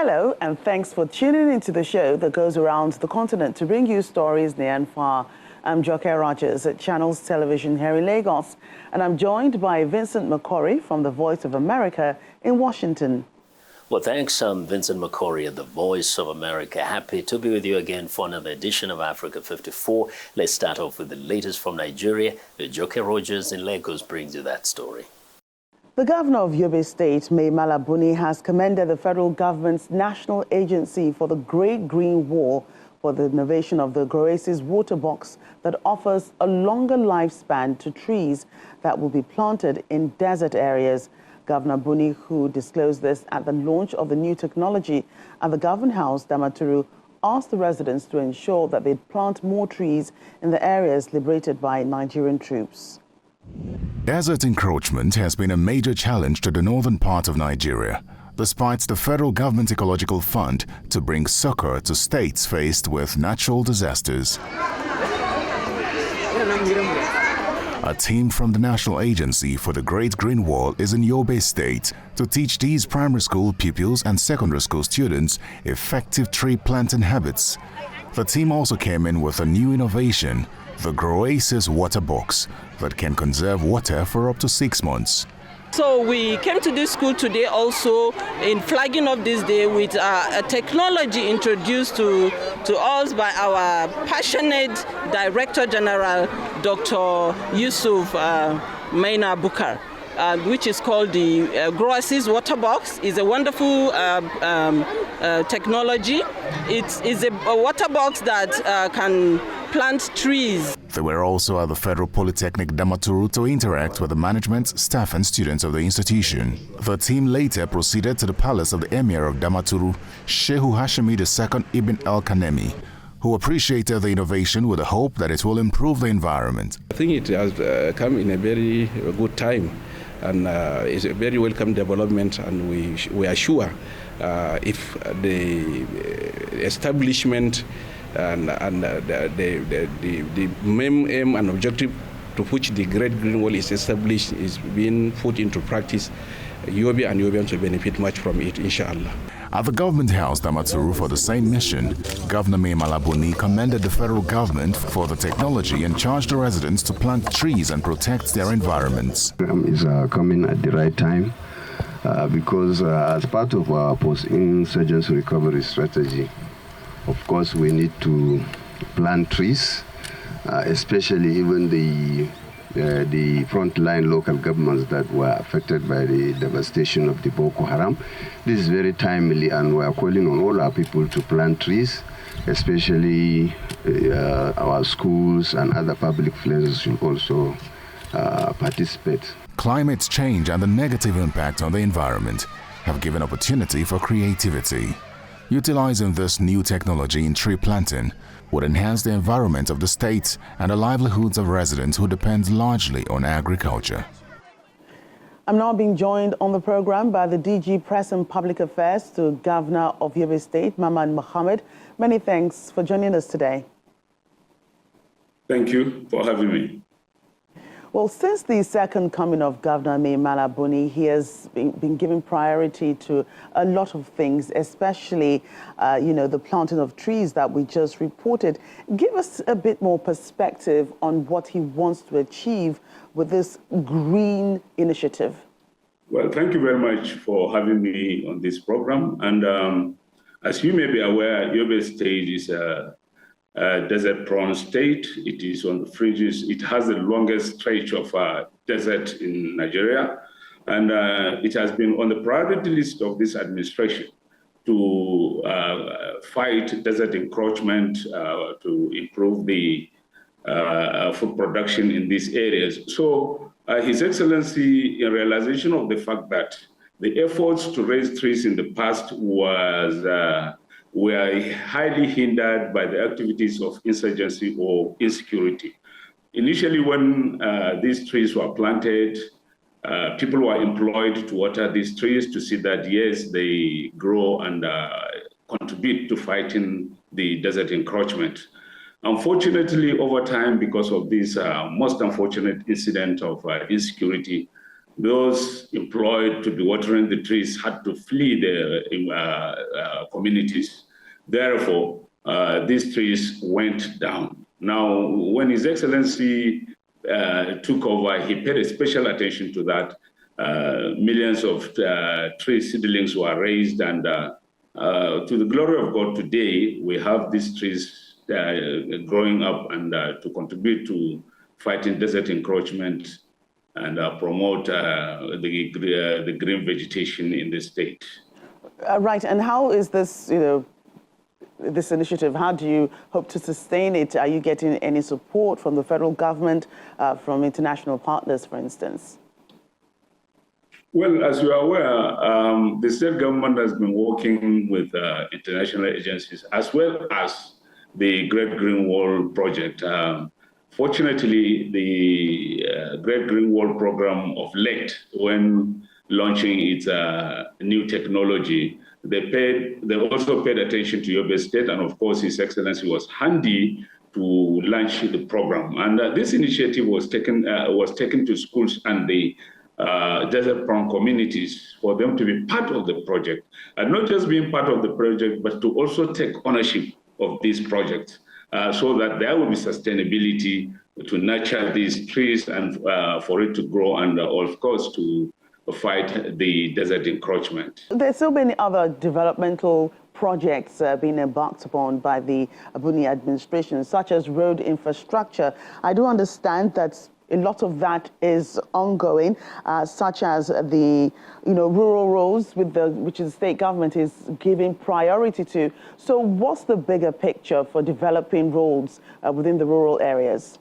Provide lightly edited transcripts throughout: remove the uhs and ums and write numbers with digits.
Hello, and thanks for tuning into the show that goes around the continent to bring you stories near and far. I'm Joke Rogers at Channels Television here in Lagos, and I'm joined by Vincent McCory from The Voice of America in Washington. Well, thanks. I'm Vincent McCory at The Voice of America. Happy to be with you again for another edition of Africa 54. Let's start off with the latest from Nigeria. Joke Rogers in Lagos brings you that story. The governor of Yobe State, Mai Mala Buni, has commended the federal government's National Agency for the Great Green Wall for the innovation of the Groasis water box that offers a longer lifespan to trees that will be planted in desert areas. Governor Buni, who disclosed this at the launch of the new technology at the Government House, Damaturu, asked the residents to ensure that they plant more trees in the areas liberated by Nigerian troops. Desert encroachment has been a major challenge to the northern part of Nigeria, despite the federal government ecological fund to bring succor to states faced with natural disasters. A team from the National Agency for the Great Green Wall is in Yobe State to teach these primary school pupils and secondary school students effective tree planting habits. The team also came in with a new innovation, the Groasis water box, that can conserve water for up to 6 months. So we came to this school today also in flagging up this day with a technology introduced to us by our passionate Director General, Dr. Yusuf Maina Bukar, which is called the Groasis water box. It's a wonderful technology. It's a water box that can plant trees. They were also at the Federal Polytechnic Damaturu to interact with the management, staff and students of the institution. The team later proceeded to the palace of the Emir of Damaturu, Shehu Hashemi II Ibn El-Kanemi, who appreciated the innovation with the hope that it will improve the environment. I think it has come in a very good time, and it's a very welcome development, and we are sure if the establishment and the main aim and objective to which the Great Green Wall is established is being put into practice, Yobe and Yobeans will benefit much from it, inshallah. At the Government House, Damaturu, for the same mission, Governor Mai Mala Buni commended the federal government for the technology and charged the residents to plant trees and protect their environments. Is coming at the right time because as part of our post-insurgency recovery strategy, of course, we need to plant trees, especially even the frontline local governments that were affected by the devastation of the Boko Haram. This is very timely, and we are calling on all our people to plant trees, especially our schools and other public places should also participate. Climate change and the negative impact on the environment have given opportunity for creativity. Utilizing this new technology in tree planting would enhance the environment of the state and the livelihoods of residents who depend largely on agriculture. I'm now being joined on the program by the DG Press and Public Affairs to Governor of Yobe State, Mamman Mohammed. Many thanks for joining us today. Thank you for having me. Well, since the second coming of Governor Mai Mala Buni, he has been given priority to a lot of things, especially, the planting of trees that we just reported. Give us a bit more perspective on what he wants to achieve with this green initiative. Well, thank you very much for having me on this program. And as you may be aware, Yobe State is a desert-prone state. It is on the fringes. It has the longest stretch of desert in Nigeria. And it has been on the priority list of this administration to fight desert encroachment, to improve the food production in these areas. So His Excellency, in realization of the fact that the efforts to raise trees in the past were highly hindered by the activities of insurgency or insecurity. Initially, when these trees were planted, people were employed to water these trees to see that, yes, they grow and contribute to fighting the desert encroachment. Unfortunately, over time, because of this most unfortunate incident of insecurity, those employed to be watering the trees had to flee their communities. Therefore, these trees went down. Now, when His Excellency took over, he paid a special attention to that. Millions of tree seedlings were raised, and to the glory of God, today we have these trees growing up and to contribute to fighting desert encroachment and promote the green vegetation in the state. Right, and how is this, this initiative, how do you hope to sustain it? Are you getting any support from the federal government, from international partners, for instance? Well, as you are aware, the state government has been working with international agencies as well as the Great Green Wall project. Fortunately, the Great Green Wall program of late, when launching its new technology, they also paid attention to Yobe State, and of course, His Excellency was handy to launch the program. And this initiative was taken to schools and the desert-prone communities for them to be part of the project, and not just being part of the project, but to also take ownership of these projects, so that there will be sustainability to nurture these trees and for it to grow, and of course to fight the desert encroachment. There's so many other developmental projects being embarked upon by the Buni administration, such as road infrastructure. I do understand that a lot of that is ongoing, such as the rural roads, which the state government is giving priority to. So what's the bigger picture for developing roads within the rural areas?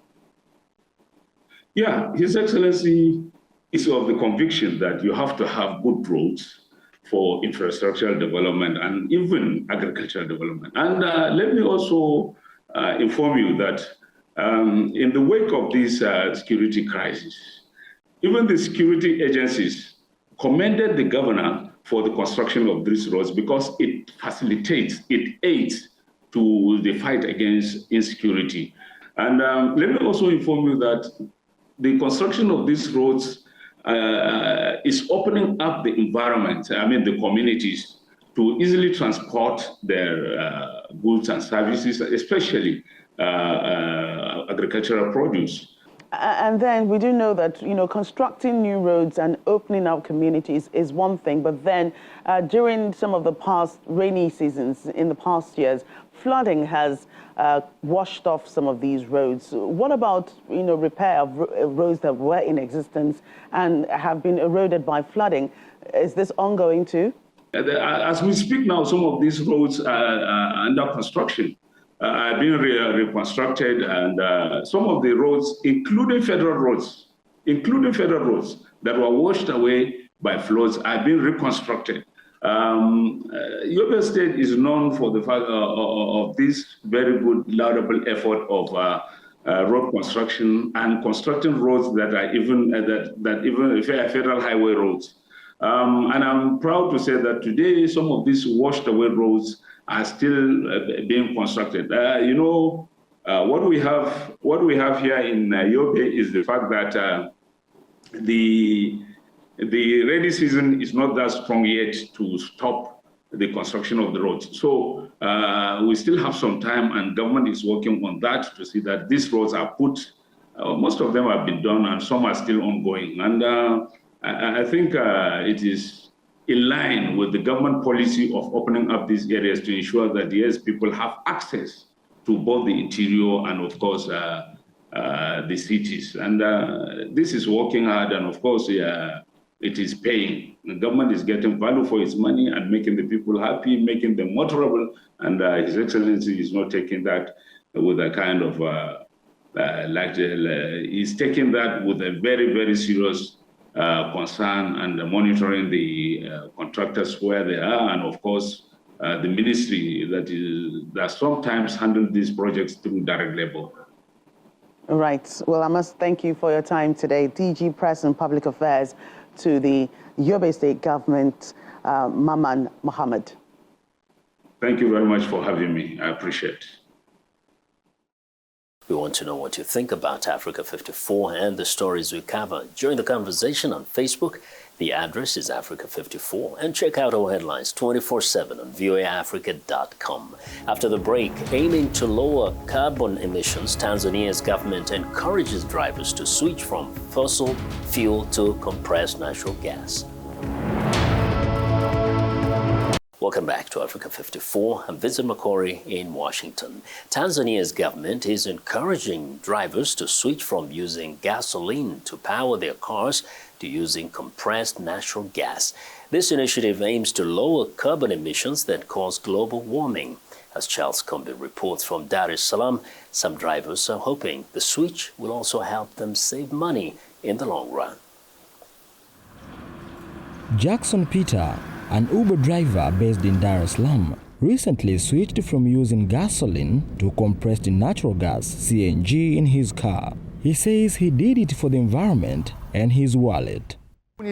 Yeah, His Excellency is of the conviction that you have to have good roads for infrastructural development and even agricultural development. And let me also inform you that in the wake of this security crisis, even the security agencies commended the governor for the construction of these roads because it facilitates, it aids to the fight against insecurity. And let me also inform you that the construction of these roads is opening up the environment, the communities, to easily transport their goods and services, especially agricultural produce. And then we do know that, constructing new roads and opening up communities is one thing, but then during some of the past rainy seasons in the past years, flooding has washed off some of these roads. What about, repair of roads that were in existence and have been eroded by flooding? Is this ongoing too? As we speak now, some of these roads are under construction. Are being reconstructed, and some of the roads, including federal roads that were washed away by floods, are being reconstructed. Yobe State is known for the fact of this very good, laudable effort of road construction and constructing roads that are even federal highway roads. And I'm proud to say that today some of these washed away roads are still being constructed. What we have here in Yobe is the fact that the rainy season is not that strong yet to stop the construction of the roads. So we still have some time, and government is working on that to see that these roads are put. Most of them have been done, and some are still ongoing. And I think it is in line with the government policy of opening up these areas to ensure that, yes, people have access to both the interior and, of course, the cities. And this is working hard, and, of course, it is paying. The government is getting value for its money and making the people happy, making them motorable, and His Excellency is not taking that with a kind of, he's taking that with a very, very serious concern and monitoring the contractors where they are, and of course the ministry that sometimes handle these projects through direct labor. All right. Well, I must thank you for your time today, DG Press and Public Affairs to the Yobe State government, Maman Mohammed. Thank you very much for having me. I appreciate it. We want to know what you think about Africa 54 and the stories we cover. Join the conversation on Facebook. The address is Africa 54, and check out our headlines 24/7 on voaafrica.com. After the break, aiming to lower carbon emissions, Tanzania's government encourages drivers to switch from fossil fuel to compressed natural gas. Welcome back to Africa 54. I'm Vincent Makori in Washington. Tanzania's government is encouraging drivers to switch from using gasoline to power their cars to using compressed natural gas. This initiative aims to lower carbon emissions that cause global warming. As Charles Combe reports from Dar es Salaam, some drivers are hoping the switch will also help them save money in the long run. Jackson Peter, an Uber driver based in Dar es Salaam, recently switched from using gasoline to compressed natural gas CNG in his car. He says he did it for the environment and his wallet. I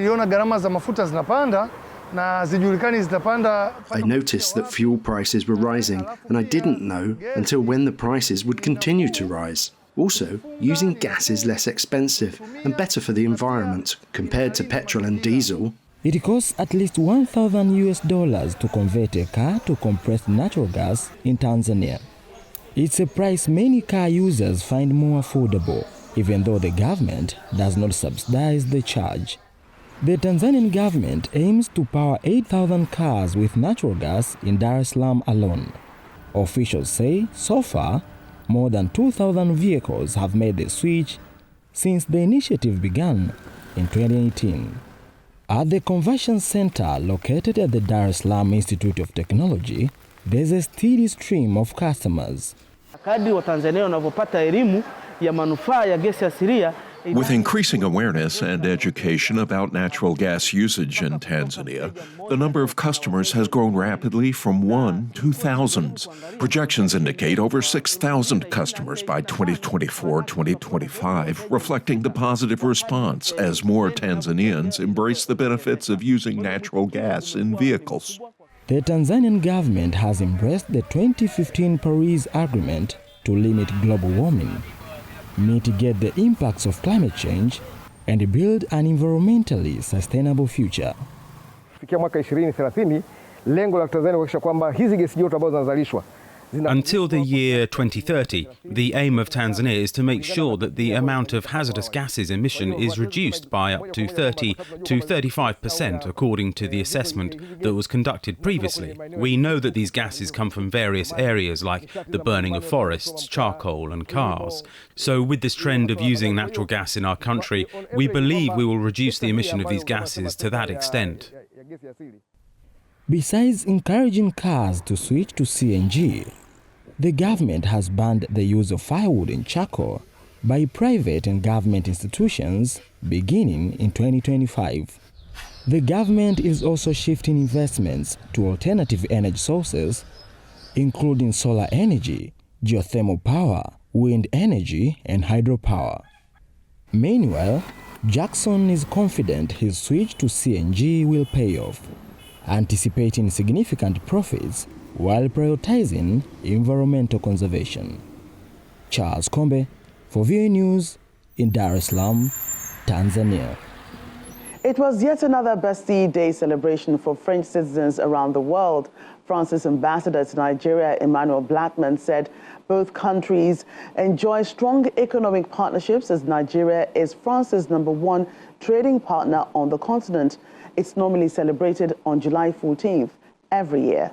noticed that fuel prices were rising, and I didn't know until when the prices would continue to rise. Also, using gas is less expensive and better for the environment compared to petrol and diesel. It costs at least $1,000 to convert a car to compressed natural gas in Tanzania. It's a price many car users find more affordable, even though the government does not subsidize the charge. The Tanzanian government aims to power 8,000 cars with natural gas in Dar es Salaam alone. Officials say, so far, more than 2,000 vehicles have made the switch since the initiative began in 2018. At the conversion center located at the Dar es Salaam Institute of Technology, there's a steady stream of customers. With increasing awareness and education about natural gas usage in Tanzania, the number of customers has grown rapidly from 1 to thousands. Projections indicate over 6,000 customers by 2024-2025, reflecting the positive response as more Tanzanians embrace the benefits of using natural gas in vehicles. The Tanzanian government has embraced the 2015 Paris Agreement to limit global warming, mitigate the impacts of climate change, and build an environmentally sustainable future. Until the year 2030, the aim of Tanzania is to make sure that the amount of hazardous gases emission is reduced by up to 30 to 35% according to the assessment that was conducted previously. We know that these gases come from various areas like the burning of forests, charcoal and cars. So with this trend of using natural gas in our country, we believe we will reduce the emission of these gases to that extent. Besides encouraging cars to switch to CNG, the government has banned the use of firewood and charcoal by private and government institutions beginning in 2025. The government is also shifting investments to alternative energy sources, including solar energy, geothermal power, wind energy, and hydropower. Meanwhile, Jackson is confident his switch to CNG will pay off, anticipating significant profits while prioritizing environmental conservation. Charles Combe for VOA News in Dar es Salaam, Tanzania. It was yet another Bastille Day celebration for French citizens around the world. France's ambassador to Nigeria, Emmanuel Blattman, said both countries enjoy strong economic partnerships as Nigeria is France's #1 trading partner on the continent. It's normally celebrated on July 14th every year.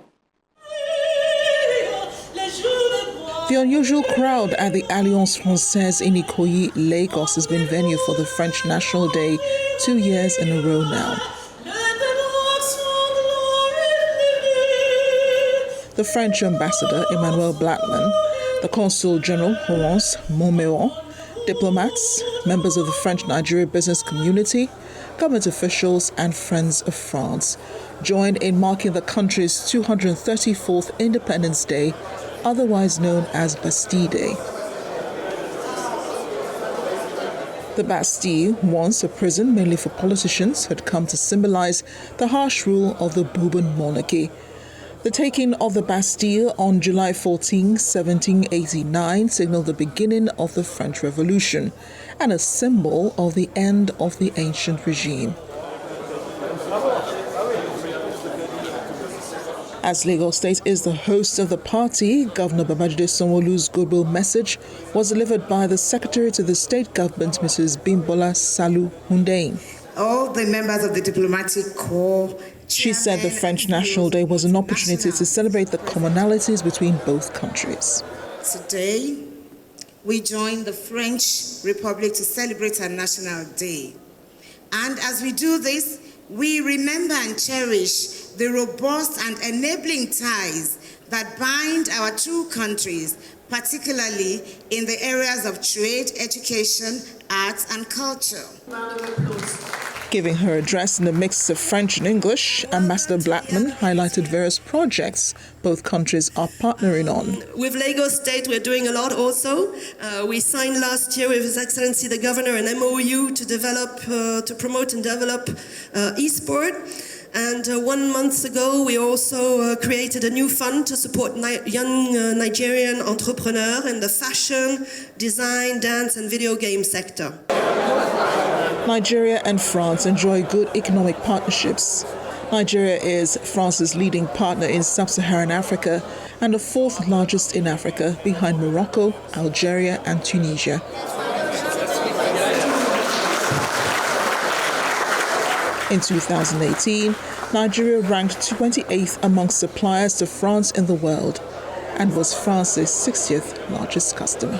The unusual crowd at the Alliance Française in Ikoyi, Lagos, has been venue for the French National Day 2 years in a row now. The French ambassador, Emmanuel Blattman, the Consul General, Laurence Montméon, diplomats, members of the French-Nigeria business community, government officials and friends of France joined in marking the country's 234th Independence Day, otherwise known as Bastille Day. The Bastille, once a prison mainly for politicians, had come to symbolize the harsh rule of the Bourbon monarchy. The taking of the Bastille on July 14, 1789 signaled the beginning of the French Revolution and a symbol of the end of the ancient regime. As Lagos State is the host of the party, Governor Babajide Sanwo-Olu's goodwill message was delivered by the Secretary to the State Government, Mrs. Bimbola Salu Hundeyin. All the members of the diplomatic corps. She said the French National Day was an opportunity to celebrate the commonalities between both countries. Today, we join the French Republic to celebrate our National Day. And as we do this, we remember and cherish the robust and enabling ties that bind our two countries, particularly in the areas of trade, education, arts, and culture. Giving her address in a mix of French and English, Ambassador Blackman highlighted various projects both countries are partnering on. With Lagos State, we're doing a lot also. We signed last year with His Excellency the Governor an MOU to promote and develop e-sport. And 1 month ago, we also created a new fund to support young Nigerian entrepreneurs in the fashion, design, dance, and video game sector. Nigeria and France enjoy good economic partnerships. Nigeria is France's leading partner in sub-Saharan Africa and the fourth largest in Africa, behind Morocco, Algeria, and Tunisia. In 2018, Nigeria ranked 28th amongst suppliers to France in the world and was France's 60th largest customer.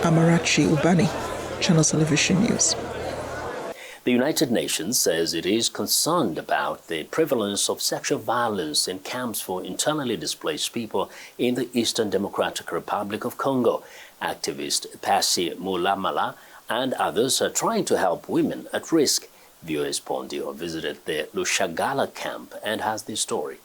Amarachi Ubani, Channel Television News. The United Nations says it is concerned about the prevalence of sexual violence in camps for internally displaced people in the Eastern Democratic Republic of Congo. Activist Pasi Mulamala and others are trying to help women at risk. VOA Spondio visited the Lushagala camp and has the story.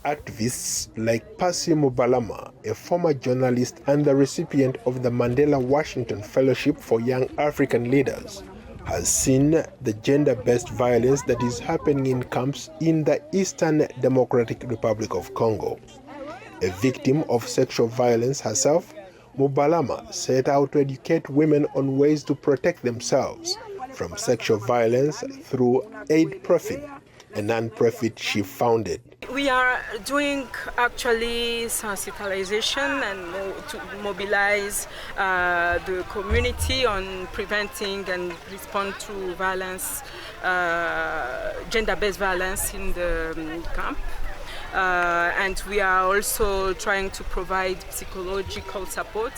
Activists like Pasi Mubalama, a former journalist and the recipient of the Mandela Washington Fellowship for Young African Leaders, has seen the gender-based violence that is happening in camps in the Eastern Democratic Republic of Congo. A victim of sexual violence herself, Mubalama set out to educate women on ways to protect themselves from sexual violence through Aid Profit, a non-profit she founded. We are doing actually sensitization and to mobilize the community on preventing and respond to violence, gender-based violence in the camp. And we are also trying to provide psychological support.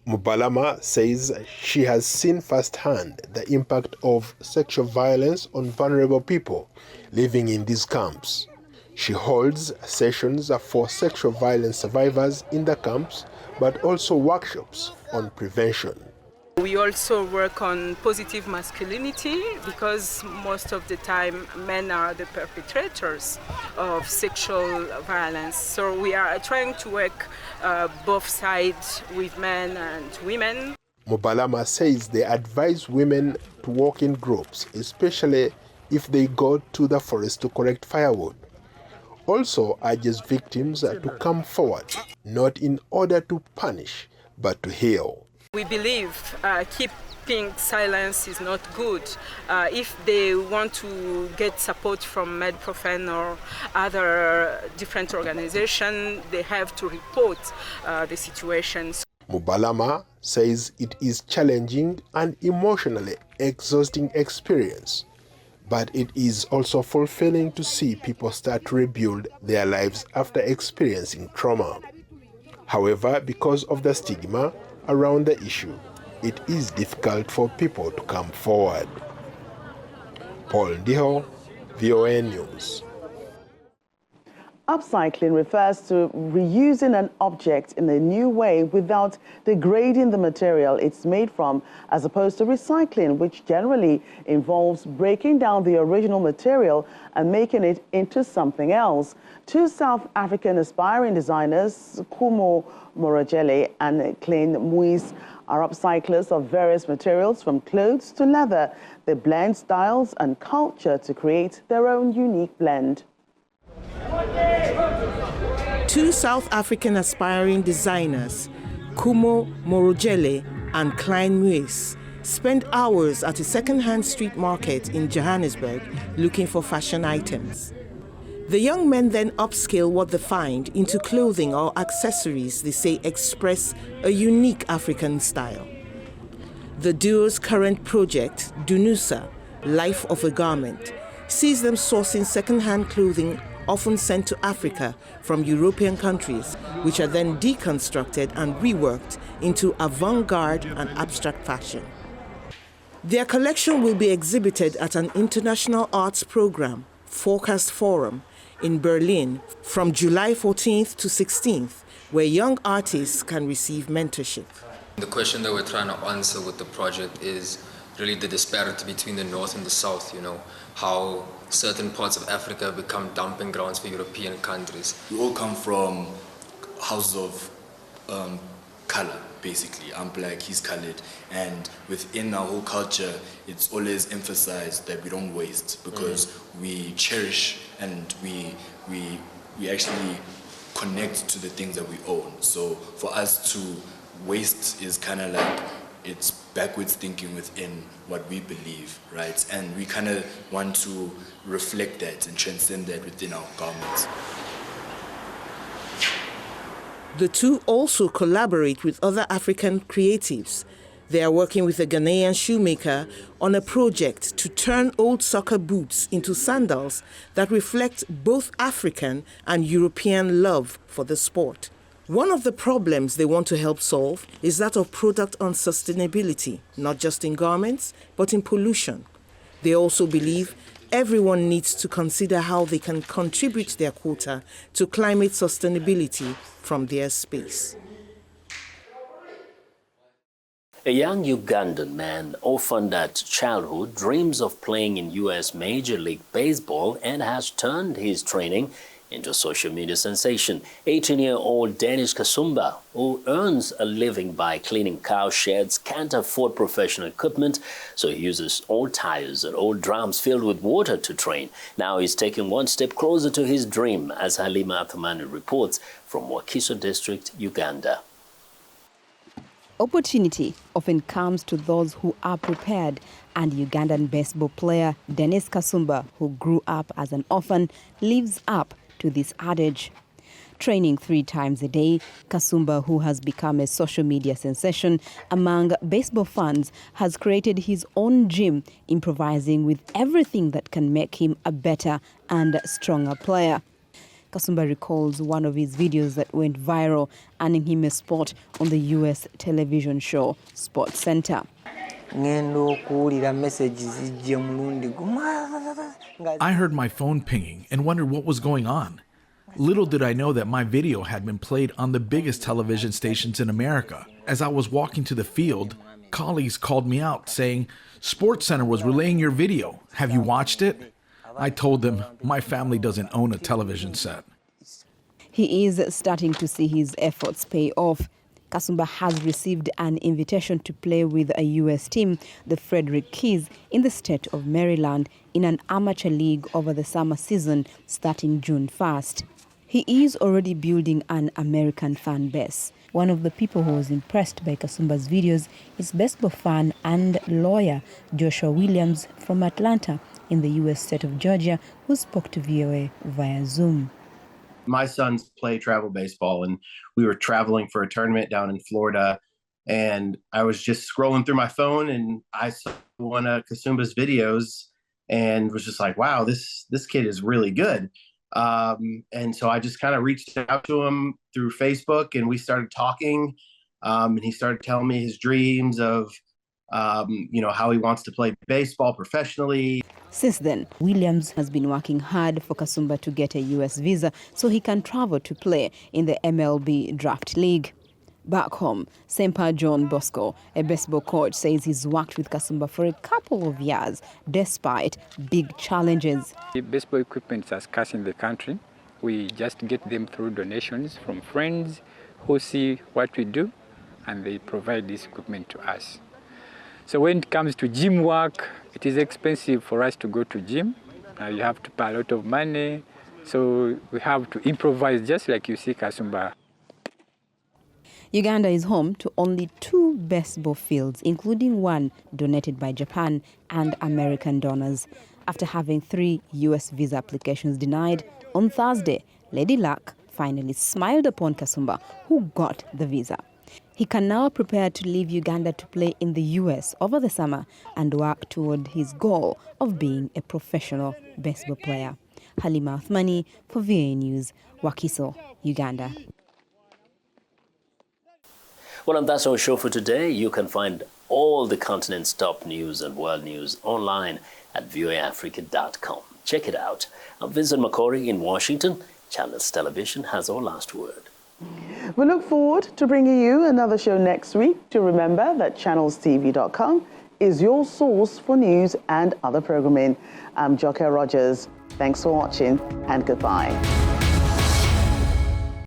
Mubalama says she has seen firsthand the impact of sexual violence on vulnerable people living in these camps. She holds sessions for sexual violence survivors in the camps, but also workshops on prevention. We also work on positive masculinity because most of the time men are the perpetrators of sexual violence. So we are trying to work both sides with men and women. Mubalama says they advise women to work in groups, especially if they go to the forest to collect firewood. Also urges victims to come forward, not in order to punish, but to heal. We believe keeping silence is not good. If they want to get support from MedProfen or other different organizations, they have to report the situations. Mubalama says it is challenging and emotionally exhausting experience, but it is also fulfilling to see people start to rebuild their lives after experiencing trauma. However, because of the stigma around the issue, it is difficult for people to come forward. Paul Ndiho, VOA News. Upcycling refers to reusing an object in a new way without degrading the material it's made from, as opposed to recycling, which generally involves breaking down the original material and making it into something else. Two South African aspiring designers, Kumo Morojele and Klein Muis, are upcyclers of various materials from clothes to leather. They blend styles and culture to create their own unique blend. Two South African aspiring designers, Kumo Morojele and Klein Muis, spend hours at a second-hand street market in Johannesburg looking for fashion items. The young men then upscale what they find into clothing or accessories they say express a unique African style. The duo's current project, Dunusa, Life of a Garment, sees them sourcing second-hand clothing often sent to Africa from European countries, which are then deconstructed and reworked into avant-garde and abstract fashion. Their collection will be exhibited at an international arts program, Forecast Forum, in Berlin from July 14th to 16th, where young artists can receive mentorship. The question that we're trying to answer with the project is really the disparity between the North and the South, how certain parts of Africa become dumping grounds for European countries. We all come from houses of color, basically. I'm black, he's colored, and within our whole culture, it's always emphasized that we don't waste because we cherish and we actually connect to the things that we own. So for us to waste is kind of like, it's backwards thinking within what we believe, right? And we kind of want to reflect that and transcend that within our garments. The two also collaborate with other African creatives. They are working with a Ghanaian shoemaker on a project to turn old soccer boots into sandals that reflect both African and European love for the sport. One of the problems they want to help solve is that of product unsustainability, not just in garments, but in pollution. They also believe everyone needs to consider how they can contribute their quota to climate sustainability from their space. A young Ugandan man orphaned at childhood dreams of playing in U.S. Major League Baseball and has turned his training into a social media sensation. 18-year-old Dennis Kasumba, who earns a living by cleaning cow sheds, can't afford professional equipment, so he uses old tires and old drums filled with water to train. Now he's taking one step closer to his dream, as Halima Athumani reports from Wakiso District, Uganda. Opportunity often comes to those who are prepared, and Ugandan baseball player Dennis Kasumba, who grew up as an orphan, lives up to this adage. Training 3 times a day, Kasumba, who has become a social media sensation among baseball fans, has created his own gym, improvising with everything that can make him a better and stronger player. Kasumba recalls one of his videos that went viral, earning him a spot on the US television show Sports Center. I heard my phone pinging and wondered what was going on. Little did I know that my video had been played on the biggest television stations in America. As I was walking to the field, colleagues called me out saying, "Sports Center was relaying your video. Have you watched it?" I told them my family doesn't own a television set. He is starting to see his efforts pay off. Kasumba has received an invitation to play with a U.S. team, the Frederick Keys, in the state of Maryland in an amateur league over the summer season starting June 1st. He is already building an American fan base. One of the people who was impressed by Kasumba's videos is baseball fan and lawyer Joshua Williams from Atlanta in the U.S. state of Georgia, who spoke to VOA via Zoom. My sons play travel baseball, and we were traveling for a tournament down in Florida, and I was just scrolling through my phone and I saw one of Kasumba's videos and was just like, wow, this kid is really good. And so I just kind of reached out to him through Facebook, and we started talking, and he started telling me his dreams of how he wants to play baseball professionally. Since then, Williams has been working hard for Kasumba to get a US visa so he can travel to play in the MLB Draft League. Back home, Semper John Bosco, a baseball coach, says he's worked with Kasumba for a couple of years, despite big challenges. The baseball equipment is scarce in the country. We just get them through donations from friends who see what we do, and they provide this equipment to us. So when it comes to gym work, it is expensive for us to go to gym. You have to pay a lot of money, so we have to improvise just like you see Kasumba. Uganda is home to only 2 baseball fields, including one donated by Japan and American donors. After having 3 US visa applications denied, on Thursday, Lady Luck finally smiled upon Kasumba, who got the visa. He can now prepare to leave Uganda to play in the US over the summer and work toward his goal of being a professional baseball player. Halima Othmani for VOA News, Wakiso, Uganda. Well, and that's our show for today. You can find all the continent's top news and world news online at voaafrica.com. Check it out. I'm Vincent McCory in Washington. Channels Television has our last word. We look forward to bringing you another show next week. To remember that channelstv.com is your source for news and other programming. I'm Joke Rogers. Thanks for watching and goodbye.